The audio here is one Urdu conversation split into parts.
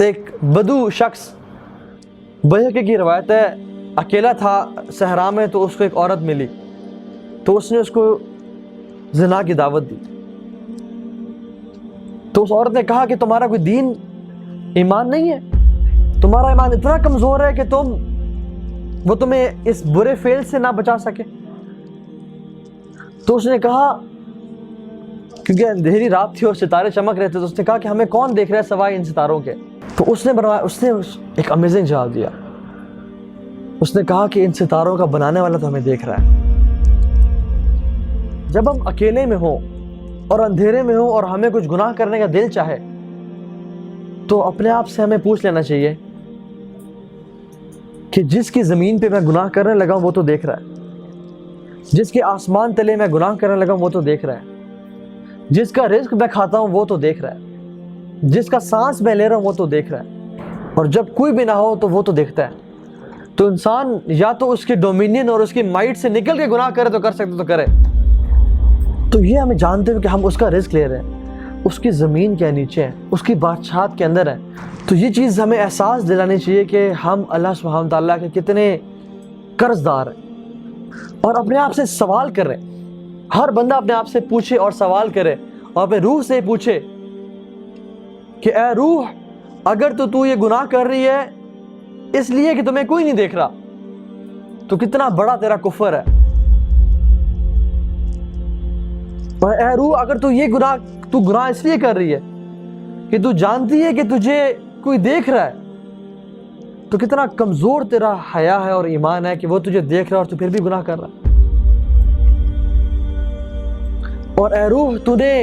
ایک بدو شخص، بیہقی کی روایت ہے، اکیلا تھا صحرا میں، تو اس کو ایک عورت ملی، تو اس نے اس کو زنا کی دعوت دی. تو اس عورت نے کہا کہ تمہارا کوئی دین ایمان نہیں ہے، تمہارا ایمان اتنا کمزور ہے کہ وہ تمہیں اس برے فعل سے نہ بچا سکے. تو اس نے کہا، کیونکہ اندھیری رات تھی اور ستارے چمک رہے تھے، تو اس نے کہا کہ ہمیں کون دیکھ رہا ہے سوائے ان ستاروں کے. تو اس نے ایک امیزنگ جواب دیا. اس نے کہا کہ ان ستاروں کا بنانے والا تو ہمیں دیکھ رہا ہے. جب ہم اکیلے میں ہوں اور اندھیرے میں ہوں اور ہمیں کچھ گناہ کرنے کا دل چاہے، تو اپنے آپ سے ہمیں پوچھ لینا چاہیے کہ جس کی زمین پہ میں گناہ کرنے لگا ہوں وہ تو دیکھ رہا ہے، جس کے آسمان تلے میں گناہ کرنے لگا ہوں وہ تو دیکھ رہا ہے، جس کا رزق میں کھاتا ہوں وہ تو دیکھ رہا ہے، جس کا سانس میں لے رہا ہوں وہ تو دیکھ رہا ہے، اور جب کوئی بھی نہ ہو تو وہ تو دیکھتا ہے. تو انسان یا تو اس کے ڈومینین اور اس کی مائٹ سے نکل کے گناہ کرے تو کر سکتے تو کرے. تو یہ ہمیں جانتے ہوئے کہ ہم اس کا رزق لے رہے ہیں، اس کی زمین کے نیچے ہیں، اس کی بادشاہت کے اندر ہے، تو یہ چیز ہمیں احساس دلانی چاہیے کہ ہم اللہ سبحانہ تعالیٰ کے کتنے قرض دار ہیں. اور اپنے آپ سے سوال کر رہے ہیں. ہر بندہ اپنے آپ سے پوچھے اور سوال کرے اور اپنے روح سے پوچھے کہ اے روح، اگر تو یہ گناہ کر رہی ہے اس لیے کہ تمہیں کوئی نہیں دیکھ رہا، تو کتنا بڑا تیرا کفر ہے. اور اے روح، اگر تو گناہ اس لیے کر رہی ہے کہ تو جانتی ہے کہ تجھے کوئی دیکھ رہا ہے، تو کتنا کمزور تیرا حیا ہے اور ایمان ہے کہ وہ تجھے دیکھ رہا ہے اور تو پھر بھی گناہ کر رہا ہے. اور اے روح، تو نے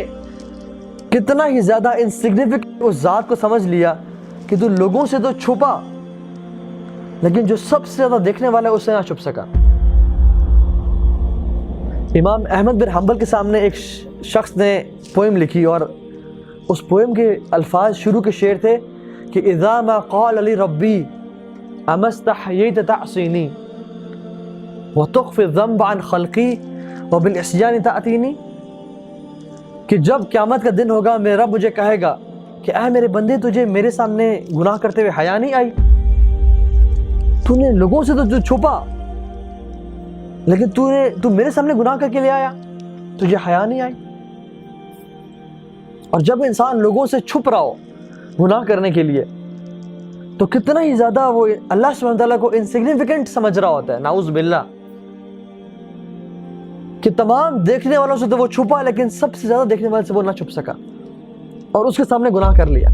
کتنا ہی زیادہ انسگنیفیکنٹ اس ذات کو سمجھ لیا کہ تو لوگوں سے تو چھپا، لیکن جو سب سے زیادہ دیکھنے والا ہے اس سے نہ چھپ سکا. امام احمد بن حنبل کے سامنے ایک شخص نے پوئم لکھی، اور اس پوئم کے الفاظ شروع کے شعر تھے کہ اذا ما قال لی ربی اما استحییت تعصینی وتخفی الذنب عن خلقی وبالعصیان تأتینی، کہ جب قیامت کا دن ہوگا میرا رب مجھے کہے گا کہ اے میرے بندے، تجھے میرے سامنے گناہ کرتے ہوئے حیا نہیں آئی؟ تو نے لوگوں سے تو چھپا، لیکن تو میرے سامنے گناہ کر کے لے آیا، تجھے حیا نہیں آئی. اور جب انسان لوگوں سے چھپ رہا ہو گناہ کرنے کے لیے، تو کتنا ہی زیادہ وہ اللہ سبحانہ تعالیٰ کو انسگنیفیکنٹ سمجھ رہا ہوتا ہے. نعوذ باللہ، کہ تمام دیکھنے والوں سے تو وہ چھپا، لیکن سب سے زیادہ دیکھنے والے سے وہ نہ چھپ سکا اور اس کے سامنے گناہ کر لیا.